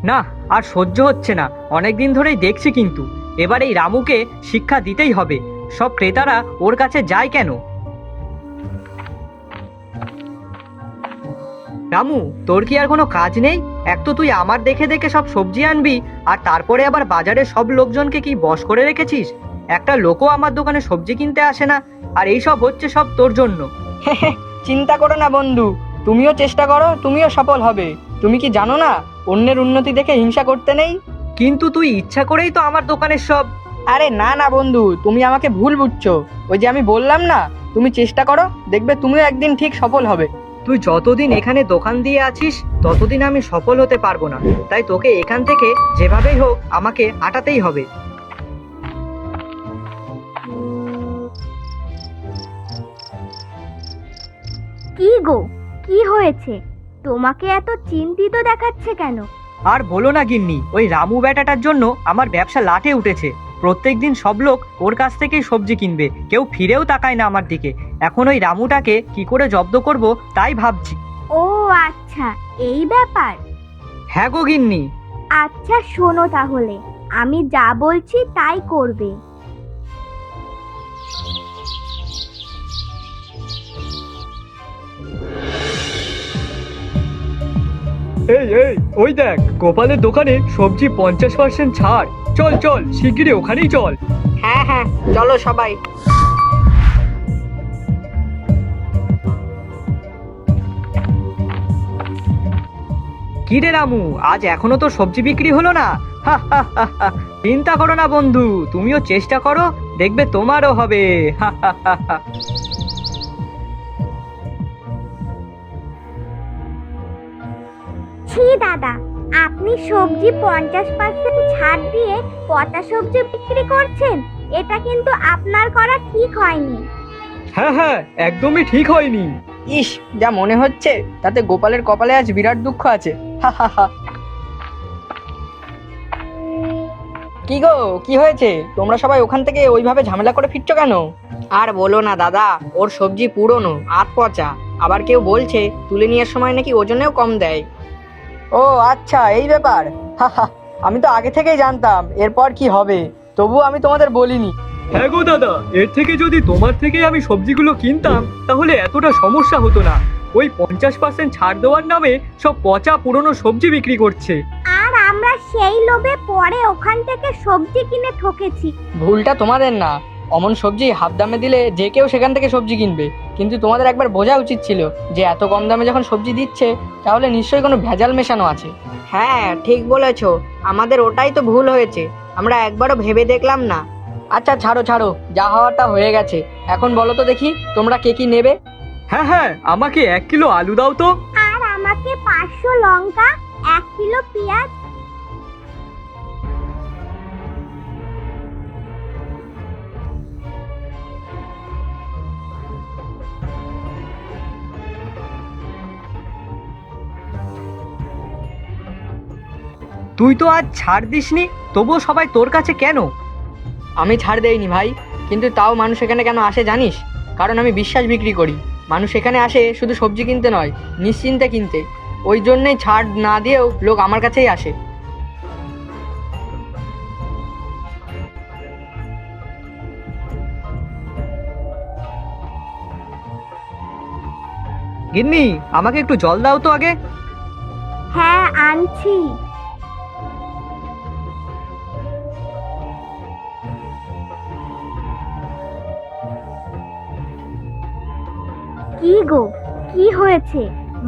না, আর সহ্য হচ্ছে না। অনেক দিন ধরেই দেখছি, কিন্তু এবার এই রামুকে শিক্ষা দিতেই হবে। সব ক্রেতারা ওর কাছে যায় কেন? রামু, তোর কি আর কোনো কাজ নেই? এক তো তুই আমার দেখে দেখে সব সবজি আনবি, আর তারপরে আবার বাজারে সব লোকজনকে কি বশ করে রেখেছিস? একটা লোকও আমার দোকানে সবজি কিনতে আসে না, আর এই সব হচ্ছে সব তোর জন্য। চিন্তা করো না বন্ধু, তুমিও চেষ্টা করো, তুমিও সফল হবে। তুমি কি জানো না অন্যের উন্নতি দেখে হিংসা করতে নেই? কিন্তু তুই ইচ্ছা করেই তো আমার দোকানের সব। আরে না না বন্ধু, তুমি আমাকে ভুল বুঝছো। ওই যে আমি বললাম না, তুমি চেষ্টা করো, দেখবে তুমিও একদিন ঠিক সফল হবে। তুই যতদিন এখানে দোকান দিয়ে আছিস ততদিন আমি সফল হতে পারবো না, তাই তোকে এখান থেকে যেভাবেই হোক আমাকে হাঁটাতেই হবে। কি গো, কি হয়েছে? তোমাকে এত চিন্তিত দেখাচ্ছে কেন? আর বলো না গিন্নি, ওই রামু বেটাটার জন্য আমার ব্যবসা লাটে উঠেছে। প্রত্যেকদিন সব লোক ওর কাছ থেকেই সবজি কিনবে, কেউ ফিরেও তাকায় না আমার দিকে। এখন ওই রামুটাকে কি করে জব্দ করব তাই ভাবছি। ও আচ্ছা, এই ব্যাপার। হ্যাঁ গো গিন্নি। আচ্ছা শোনো তাহলে, আমি যা বলছি তাই করবে। এই এই, ওই দেখ, গোপালের দোকানে সবজি 50% ছাড়। চল চল, শিগগিরই ওখানেই চল। হ্যাঁ হ্যাঁ, চলো সবাই। কি রে রামু, আজ এখনো তো সবজি বিক্রি হলো না? হা হা হা হা। চিন্তা করো না বন্ধু, তুমিও চেষ্টা করো, দেখবে তোমারও হবে। হা হা হা হা। ছি দাদা, আপনি সবজি 50% ছাড় দিয়ে পচা সবজি বিক্রি করছেন? এটা কিন্তু আপনার করা ঠিক হয়নি। হ্যাঁ হ্যাঁ, একদমই ঠিক হয়নি। ইস, যা মনে হচ্ছে তাতে গোপালের কপালে আজ বিরাট দুঃখ আছে। হা হা হা। কি গো, কি হয়েছে? তোমরা সবাই ওখান থেকে ওইভাবে ঝামেলা করে ফিরছো কেন? আর বলো না দাদা, ওর সবজি পুরনো, আধ পচা। আবার কেউ বলছে তুলে নেওয়ার সময় নাকি ওজনেও কম দেয়। ও আচ্ছা, এই ব্যাপার। হা হা, আমি তো আগে থেকেই জানতাম এরপর কি হবে, তবুও আমি তোমাদের বলিনি। হ্যাঁ গো দাদা, এর থেকে যদি তোমার থেকে আমি সবজিগুলো কিনতাম তাহলে এতটা সমস্যা হতো না। ওই 50% ছাড় দেওয়ার নামে সব পচা পুরনো সবজি বিক্রি করছে। আর আমরা সেই লোভে পরে ওখান থেকে সবজি কিনে ঠকেছি। ভুলটা তোমাদের না, অমন সবজি হাফ দামে দিলে যে কেউ সেখান থেকে সবজি কিনবে। কিন্তু তোমাদের একবার বোঝা উচিত ছিল যে এত কম দামে যখন সবজি দিচ্ছে তাহলে নিশ্চয়ই কোনো ভেজাল মেশানো আছে। হ্যাঁ ঠিক বলেছো, আমাদের ওটাই তো ভুল হয়েছে, আমরা একবারও ভেবে দেখলাম না। আচ্ছা ছাড়ো ছাড়ো, যা হওয়ারটা হয়ে গেছে। এখন বলো তো দেখি, তোমরা কে কি নেবে? হ্যাঁ হ্যাঁ, আমাকে 1 কিলো আলু দাও তো। আর আমাকে 500 লঙ্কা, 1 কিলো পেঁয়াজ। তুই তো আজ ছাড় দিসনি, তবুও সবাই তোর কাছে কেন? আমি ছাড় দেইনি ভাই, কিন্তু তাও মানুষ এখানে কেন আসে জানিস? কারণ আমি বিশ্বাস বিক্রি করি। মানুষ এখানে আসে শুধু সবজি কিনতে নয়, নিশ্চিন্তে কিনতে। ওই জন্যই ছাড় না দিয়েও লোক আমার কাছেই আসে। গিন্নি, আমাকে একটু জল দাও তো আগে। হ্যাঁ আনছি। কি গো, কি হয়েছে?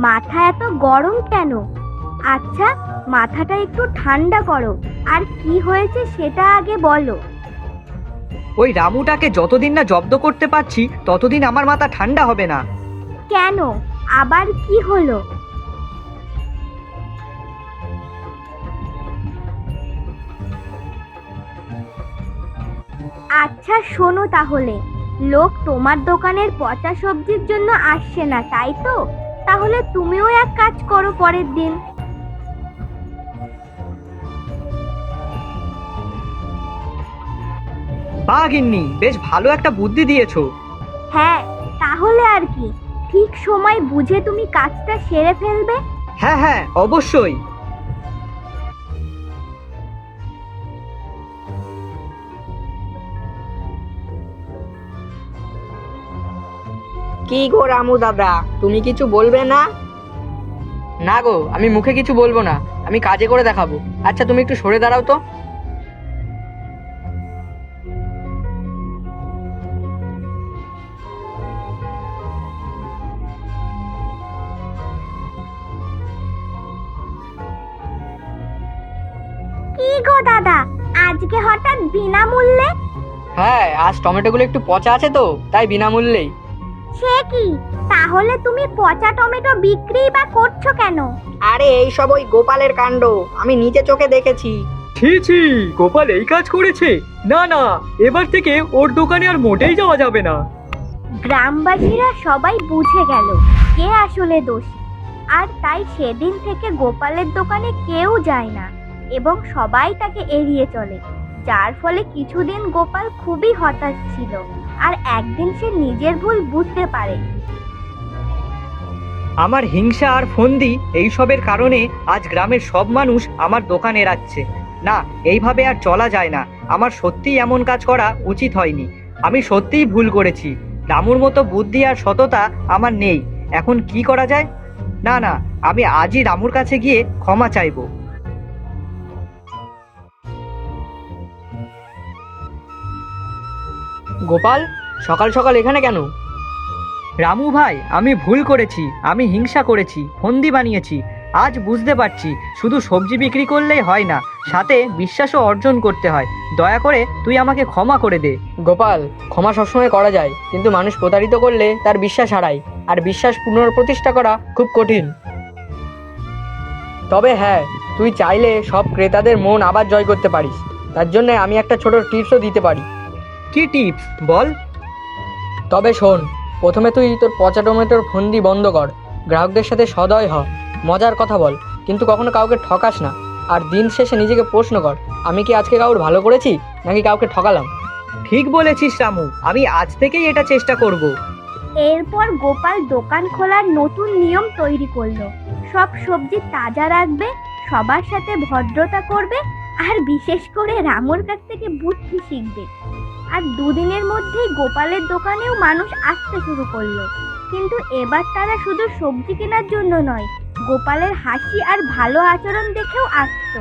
মাথা এত গরম কেন? আচ্ছা, মাথাটা একটু ঠান্ডা করো। আর কি হয়েছে সেটা আগে বলো। ওই রামুটাকে যতদিন না জব্দ করতে পারছি ততদিন আমার মাথা ঠান্ডা হবে না। কেন, আবার কি হলো? আচ্ছা শোনো তাহলে, লোক তোমার দোকানের পচা সবজির জন্য আসছে না, তাই তো? তাহলে তুমিও এক কাজ করো পরের দিন। বাহ গিন্নি, বেশ ভালো একটা বুদ্ধি দিয়েছো। হ্যাঁ, তাহলে আর কি, ঠিক সময় বুঝে তুমি কাজটা সেরে ফেলবে। হ্যাঁ হ্যাঁ, অবশ্যই। কি গো রামু দাদা, তুমি কিছু বলবে না? না গো, আমি মুখে কিছু বলবো না, আমি কাজে করে দেখাবো। আচ্ছা তুমি একটু সরে দাঁড়াও তো। কি গো দাদা, আজকে হঠাৎ বিনামূল্যে? হ্যাঁ, আজ টমেটোগুলো একটু পচা আছে তো, তাই বিনামূল্যেই। সে কি, তাহলে তুমি পচা টমেটো বিক্রি বা করছো কেন? আরে এই সব ওই গোপালের কাণ্ড, আমি নিজে চোখে দেখেছি। ছি ছি, গোপাল এই কাজ করেছে? না না, এবার থেকে ওর দোকানে আর মোটেই যাওয়া যাবে না। গ্রামবাসীরা সবাই বুঝে গেল কে আসলে দোষী, আর তাই সেদিন থেকে গোপালের দোকানে কেউ যায় না এবং সবাই তাকে এড়িয়ে চলে, যার ফলে কিছুদিন গোপাল খুবই হতাশ ছিল। আর একদিন সে নিজের ভুল বুঝতে পারে। আমার হিংসা আর ফন্দি এইসবের কারণে আজ গ্রামের সব মানুষ আমার দোকান এড়াচ্ছে। না, এইভাবে আর চলা যায় না। আমার সত্যিই এমন কাজ করা উচিত হয়নি। আমি সত্যিই ভুল করেছি। রামুর মতো বুদ্ধি আর সততা আমার নেই। এখন কি করা যায়? না না, আমি আজই রামুর কাছে গিয়ে ক্ষমা চাইবো। গোপাল, সকাল সকাল এখানে কেন? রামু ভাই, আমি ভুল করেছি। আমি হিংসা করেছি, ফন্দি বানিয়েছি। আজ বুঝতে পারছি শুধু সবজি বিক্রি করলেই হয় না, সাথে বিশ্বাসও অর্জন করতে হয়। দয়া করে তুই আমাকে ক্ষমা করে দে। গোপাল, ক্ষমা সবসময় করা যায়, কিন্তু মানুষ প্রতারিত করলে তার বিশ্বাস হারায়, আর বিশ্বাস পুনঃপ্রতিষ্ঠা করা খুব কঠিন। তবে হ্যাঁ, তুই চাইলে সব ক্রেতাদের মন আবার জয় করতে পারিস। তার জন্য আমি একটা ছোট টিপসও দিতে পারি। কি টিপস বল? তবে শোন, প্রথমে তুই তোর পচা টমেটোর ফন্দি বন্ধ কর, গ্রাহকদের সাথে সদয় হ, মজার কথা বল, কিন্তু কখনো কাউকে ঠকাস না। আর দিন শেষে নিজেকে প্রশ্ন কর, আমি কি আজকে কাউর ভালো করেছি নাকি কাউকে ঠকালাম? ঠিক বলেছিস রামু, আমি আজ থেকেই এটা চেষ্টা করব। এরপর গোপাল দোকান খোলার নতুন নিয়ম তৈরি করলো। সব সবজি তাজা রাখবে, সবার সাথে ভদ্রতা করবে, আর বিশেষ করে রামুর কাছ থেকে বুদ্ধি শিখবে। আর দুদিনের মধ্যেই গোপালের দোকানেও মানুষ আসতে শুরু করলো। কিন্তু এবার তারা শুধু সবজি কেনার জন্য নয়, গোপালের হাসি আর ভালো আচরণ দেখেও আসতো।